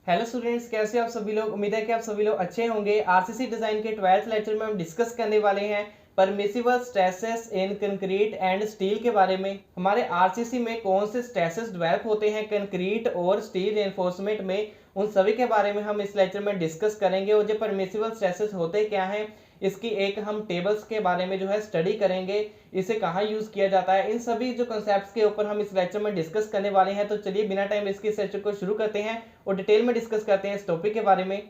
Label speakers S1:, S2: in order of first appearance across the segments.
S1: Hello students, कैसे आप सभी लोग। उम्मीद है कि आप सभी लोग अच्छे होंगे। आरसीसी डिजाइन के 12th लेक्चर में हम डिस्कस करने वाले हैं permissible stresses in concrete and steel के बारे में। हमारे आरसीसी में कौन से स्ट्रेसेस डेवलप होते हैं कंक्रीट और स्टील रेनफोर्समेंट में, उन सभी के बारे में हम इस लेक्चर में डिस्कस करेंगे। और जो परमिसिबल स्ट्रेसेस होते क्या हैं, इसकी एक हम टेबल्स के बारे में जो है स्टडी करेंगे, इसे कहाँ यूज किया जाता है, इन सभी जो कॉन्सेप्ट्स के ऊपर हम इस लेक्चर में डिस्कस करने वाले हैं। तो चलिए बिना टाइम वेस्ट किए इस लेक्चर को शुरू करते हैं और डिटेल में डिस्कस करते हैं इस टॉपिक के बारे में।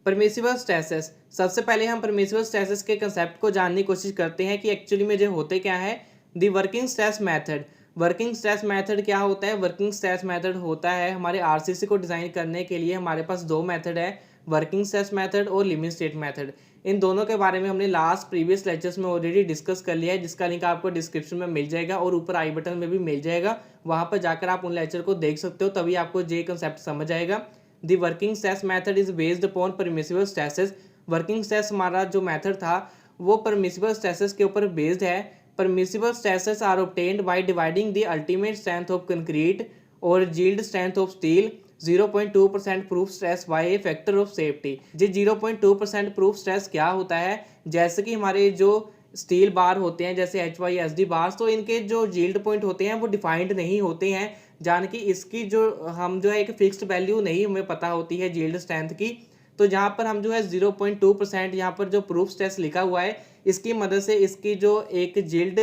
S1: परमिसिबल स्ट्रेसेस, सबसे पहले हम परमिसिबल स्ट्रेसेस के कंसेप्ट को जानने की कोशिश करते हैं कि एक्चुअली में जो होते क्या है। The working stress method, working stress method क्या होता है। वर्किंग स्ट्रेस मेथड होता है हमारे आरसीसी को डिज़ाइन करने के लिए हमारे पास दो मेथड है, वर्किंग स्ट्रेस मेथड और लिमिट स्टेट मेथड। इन दोनों के बारे में हमने लास्ट प्रीवियस लेक्चर्स में ऑलरेडी डिस्कस कर लिया है, जिसका लिंक आपको डिस्क्रिप्शन में मिल जाएगा और ऊपर आई बटन में भी मिल जाएगा। वहाँ पर जाकर आप उन लेक्चर को देख सकते हो, तभी आपको ये कंसेप्ट समझ आएगा। The working stress method is based upon permissible stresses. Working stress हमारा जो मेथड था वो परमिसिबल स्ट्रेसेस के ऊपर बेस्ड है। Permissible stresses are obtained by dividing the ultimate strength of concrete और yield strength of steel 0.2% proof stress by a factor of safety. जी 0.2% proof stress क्या होता है, जैसे कि हमारे जो स्टील बार होते हैं जैसे HYSD बार्स, तो इनके जो यील्ड पॉइंट होते हैं वो डिफाइंड नहीं होते हैं, जान कि इसकी जो हम जो है एक फिक्स्ड वैल्यू नहीं हमें पता होती है यील्ड स्ट्रेंथ की। तो जहाँ पर हम जो है 0.2% यहाँ पर जो प्रूफ स्ट्रेस लिखा हुआ है, इसकी मदद से इसकी जो एक यील्ड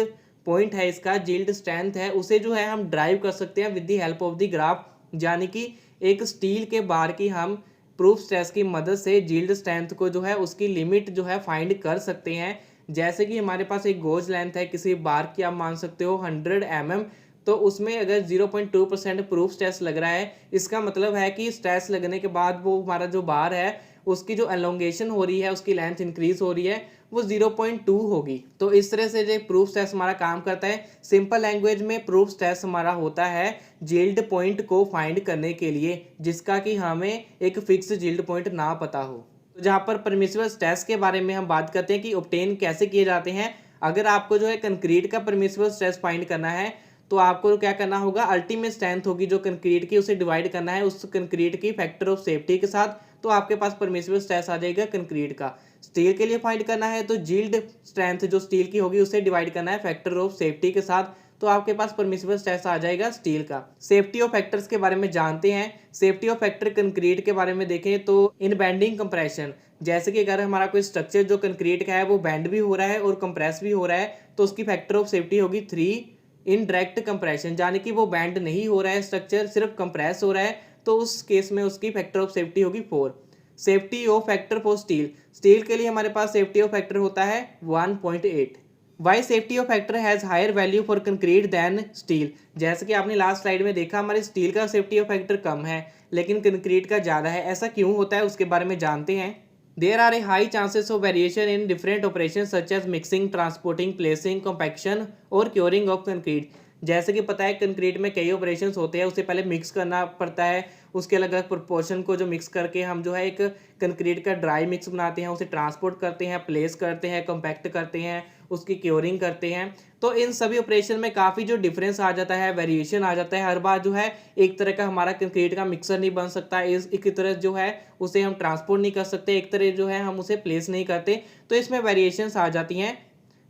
S1: पॉइंट है, इसका यील्ड स्ट्रेंथ है, उसे जो है हम ड्राइव कर सकते हैं with the help of the graph. यानी कि एक स्टील के बार की हम प्रूफ स्ट्रेस की मदद से यील्ड स्ट्रेंथ को जो है उसकी लिमिट जो है फाइंड कर सकते हैं। जैसे कि हमारे पास एक गोज लेंथ है किसी बार की, आप मान सकते हो 100 mm, तो उसमें अगर 0.2% प्रूफ स्ट्रेस लग रहा है, इसका मतलब है कि स्ट्रेस लगने के बाद वो हमारा जो बार है उसकी जो एलोंगेशन हो रही है, उसकी लेंथ इंक्रीज हो रही है, वो 0.2 होगी। तो इस तरह से जो प्रूफ स्ट्रेस हमारा काम करता है। सिंपल लैंग्वेज में प्रूफ स्ट्रेस हमारा होता है यील्ड पॉइंट को फाइंड करने के लिए, जिसका कि हमें एक फिक्स यील्ड पॉइंट ना पता हो। तो जहाँ पर परमिसिबल स्ट्रेस के बारे में हम बात करते हैं कि ऑब्टेन कैसे किए जाते हैं। अगर आपको जो है कंक्रीट का परमिसिबल स्ट्रेस फाइंड करना है, तो आपको क्या करना होगा, अल्टीमेट स्ट्रेंथ होगी जो कंक्रीट की, उसे डिवाइड करना है उस कंक्रीट की फैक्टर ऑफ सेफ्टी के साथ, तो आपके पास परमिसिबल स्ट्रेस आ जाएगा कंक्रीट का। स्टील के लिए फाइंड करना है तो यील्ड स्ट्रेंथ जो स्टील की होगी उसे डिवाइड करना है फैक्टर ऑफ सेफ्टी के साथ, तो आपके पास परमिसिबल स्ट्रेस आ जाएगा स्टील का। सेफ्टी ऑफ फैक्टर्स के बारे में जानते हैं। सेफ्टी ऑफ फैक्टर कंक्रीट के बारे में देखें तो इन बेंडिंग कंप्रेशन, जैसे कि अगर हमारा कोई स्ट्रक्चर जो कंक्रीट का है वो बेंड भी हो रहा है और कंप्रेस भी हो रहा है, तो उसकी फैक्टर ऑफ सेफ्टी होगी 3। इन डायरेक्ट कंप्रेशन, यानी कि वो बैंड नहीं हो रहा है स्ट्रक्चर, सिर्फ कंप्रेस हो रहा है, तो उस केस में उसकी फैक्टर ऑफ सेफ्टी होगी 4। Safety of factor for steel, steel के लिए हमारे पास सेफ्टी ऑफ फैक्टर होता है 1.8। Why safety of factor has higher value for concrete than steel, जैसे कि आपने लास्ट स्लाइड में देखा हमारे स्टील का सेफ्टी ऑफ फैक्टर कम है लेकिन कंक्रीट का ज़्यादा है। ऐसा क्यों होता है उसके बारे में जानते हैं। There are a high chances of variation in different operations such as mixing, transporting, placing, compaction और curing of concrete। जैसे कि पता है कंक्रीट में कई ऑपरेशंस होते हैं, उसे पहले मिक्स करना पड़ता है, उसके अलग अलग प्रोपोर्शन को जो मिक्स करके हम जो है एक कंक्रीट का ड्राई मिक्स बनाते हैं, उसे ट्रांसपोर्ट करते हैं, प्लेस करते हैं, कॉम्पैक्ट करते हैं, उसकी क्योरिंग करते हैं। तो इन सभी ऑपरेशन में काफ़ी जो डिफरेंस आ जाता है, वेरिएशन आ जाता है। हर बार जो है एक तरह का हमारा कंक्रीट का मिक्सर नहीं बन सकता, एक तरह जो है उसे हम ट्रांसपोर्ट नहीं कर सकते, एक तरह जो है हम उसे प्लेस नहीं करते, तो इसमें वेरिएशंस आ जाती हैं।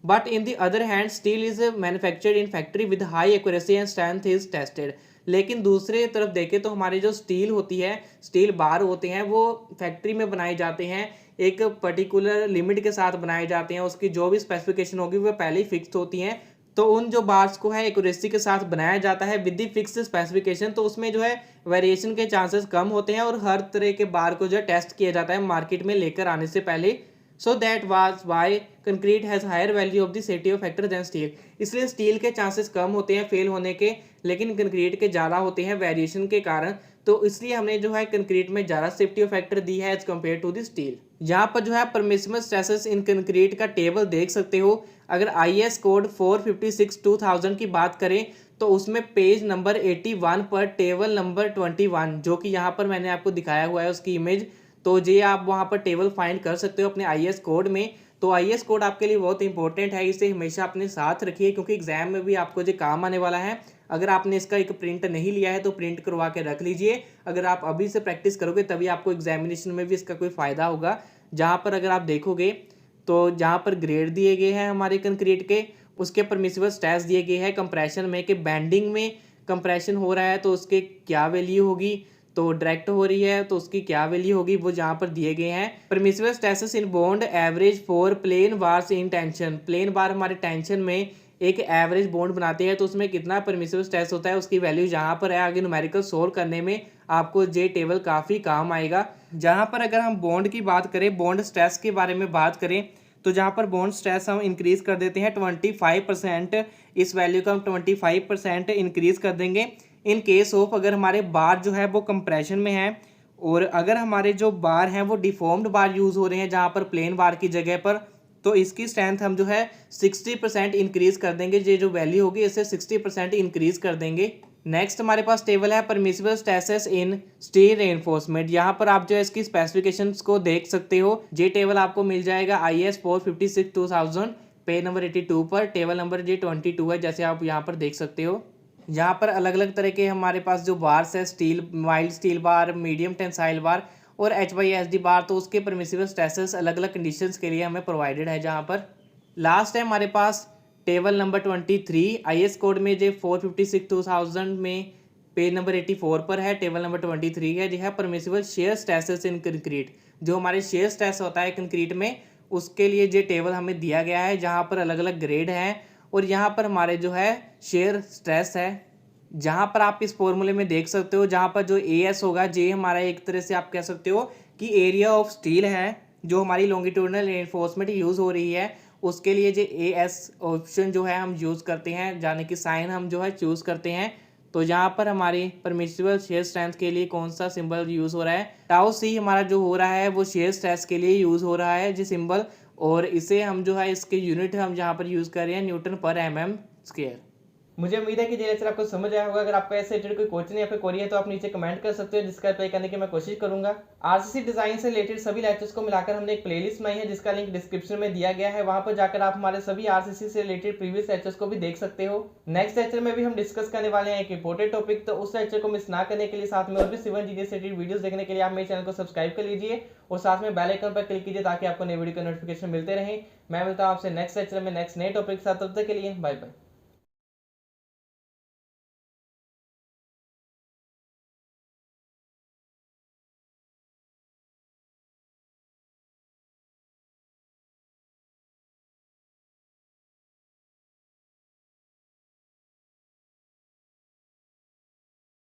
S1: But in the other hand steel is manufactured in factory with high accuracy and strength is tested. लेकिन दूसरे तरफ देखें तो हमारी जो स्टील होती है, स्टील बार होते हैं, वो फैक्ट्री में बनाए जाते हैं, एक पर्टिकुलर लिमिट के साथ बनाए जाते हैं, उसकी जो भी स्पेसिफिकेशन होगी वो पहले ही फिक्स होती हैं। तो उन जो बार्स को है एक्यूरेसी के साथ बनाया जाता है विद द फिक्स स्पेसिफिकेशन, तो उसमें जो है वेरिएशन के चांसेस कम होते हैं और हर तरह के बार को जो है टेस्ट किया जाता है मार्केट में लेकर आने से पहले। So that was why concrete has higher value of the safety of factor than steel. इसलिए स्टील के चांसेस कम होते हैं फेल होने के, लेकिन कंक्रीट के ज़्यादा होते हैं वेरिएशन के कारण। तो इसलिए हमने जो है कंक्रीट में ज़्यादा सेफ्टी ऑफ फैक्टर दी है as compare to the steel. यहाँ पर जो है परमिसिबल स्ट्रेसेस इन कंक्रीट का टेबल देख सकते हो। अगर IS कोड 456/2000 की बात करें तो उसमें पेज नंबर 81 पर टेबल नंबर 21, जो कि यहाँ पर मैंने आपको दिखाया हुआ है उसकी इमेज, तो ये आप वहाँ पर टेबल फाइंड कर सकते हो अपने IS कोड में। तो IS कोड आपके लिए बहुत इंपॉर्टेंट है, इसे हमेशा अपने साथ रखिए क्योंकि एग्जाम में भी आपको जो काम आने वाला है। अगर आपने इसका एक प्रिंट नहीं लिया है तो प्रिंट करवा के रख लीजिए। अगर आप अभी से प्रैक्टिस करोगे तभी आपको एग्जामिनेशन में भी इसका कोई फ़ायदा होगा। जहाँ पर अगर आप देखोगे तो जहाँ पर ग्रेड दिए गए हैं हमारे कंक्रीट के, उसके परमिसिबल स्ट्रेस दिए गए हैं कंप्रेशन में कि बैंडिंग में कंप्रेशन हो रहा है तो उसके क्या वैल्यू होगी, तो डायरेक्ट हो रही है तो उसकी क्या वैल्यू होगी, वो जहाँ पर दिए गए हैं। Permissible stresses in bond average for plain bars in tension, plain bar हमारे टेंशन में एक एवरेज बॉन्ड बनाते हैं तो उसमें कितना परमिसिबल स्ट्रेस होता है उसकी वैल्यू जहाँ पर है। आगे न्यूमेरिकल सोल्व करने में आपको ये टेबल काफ़ी काम आएगा। जहाँ पर अगर हम बॉन्ड की बात करें, बॉन्ड स्ट्रेस के बारे में बात करें, तो जहाँ पर बॉन्ड स्ट्रेस हम इंक्रीज़ कर देते हैं 25%, इस वैल्यू को हम 25% इंक्रीज़ कर देंगे इन केस ऑफ अगर हमारे बार जो है वो कंप्रेशन में है और अगर हमारे जो बार हैं वो डिफॉर्म्ड बार यूज़ हो रहे हैं जहाँ पर प्लेन बार की जगह पर, तो इसकी स्ट्रेंथ हम जो है 60% इंक्रीज़ कर देंगे। ये जो वैल्यू होगी इसे 60% इंक्रीज़ कर देंगे। नेक्स्ट हमारे पास टेबल है परमिसिबल स्ट्रेसेस इन स्टील रेनफोर्समेंट। यहाँ पर आप जो है इसकी स्पेसिफिकेशंस को देख सकते हो। ये टेबल आपको मिल जाएगा IS 456/2000 पेज नंबर 82 पर। टेबल नंबर ये 22 है, जैसे आप यहाँ पर देख सकते हो। यहाँ पर अलग अलग तरह के हमारे पास जो बार्स है, steel, mild steel bar, medium tensile bar और HYSD बार, तो उसके परमिसिबल स्ट्रेसेस अलग अलग कंडीशंस के लिए हमें प्रोवाइडेड है। जहाँ पर लास्ट है हमारे पास टेबल नंबर 23 IS कोड में जो 456/2000 में पेज नंबर 84 पर है। टेबल नंबर 23 है जो है permissible shear stresses in concrete. जो हमारे शेयर स्ट्रेस होता है कंक्रीट में उसके लिए ये टेबल हमें दिया गया है जहाँ पर अलग अलग ग्रेड हैं और यहाँ पर हमारे जो है शेयर स्ट्रेस है। जहाँ पर आप इस फॉर्मूले में देख सकते हो, जहाँ पर जो AS होगा जे हमारा एक तरह से आप कह सकते हो कि एरिया ऑफ स्टील है जो हमारी लॉन्गिट्यूडनल रेनफोर्समेंट यूज़ हो रही है, उसके लिए जो AS ऑप्शन जो है हम यूज़ करते हैं, यानी कि साइन हम जो है चूज़ करते हैं। तो यहाँ पर हमारी परमिसिबल शेयर स्ट्रेंथ के लिए कौन सा सिंबल यूज़ हो रहा है, टाउ C हमारा जो हो रहा है वो शेयर स्ट्रेस के लिए यूज़ हो रहा है जी सिंबल, और इसे हम जो है इसके यूनिट हम जहाँ पर यूज़ कर रहे हैं Newton/mm²। मुझे उम्मीद है कि ये लेक्चर आपको समझ आया होगा। अगर आपको ऐसे रिलेटेड कोई क्वेश्चन या फिर क्वेरी है तो आप नीचे कमेंट कर सकते हो, जिसका रिप्लाई करने की मैं कोशिश करूंगा। RCC डिजाइन से रिलेटेड सभी लेक्चर्स को मिलाकर हमने एक प्लेलिस्ट बनाई है जिसका लिंक डिस्क्रिप्शन में दिया गया है, वहां पर जाकर आप हमारे सभी RCC से रिलेटेड प्रीवियस लेक्चर्स को भी देख सकते हो। नेक्स्ट लेक्चर में भी हम डिस्कस करने वाले हैं एक इंपॉर्टेंट टॉपिक, तो उस लेक्चर को मिस ना करने के लिए साथ में और भी सिविल इंजीनियरिंग से रिलेटेड वीडियोस देखने के लिए आप मेरे चैनल को सब्सक्राइब कर लीजिए और साथ में बेल आइकन पर क्लिक कीजिए ताकि आपको नई वीडियो के नोटिफिकेशन मिलते रहें। मैं मिलता हूं आपसे नेक्स्ट लेक्चर में नेक्स्ट नए टॉपिक के साथ, तब तक के लिए बाय बाय।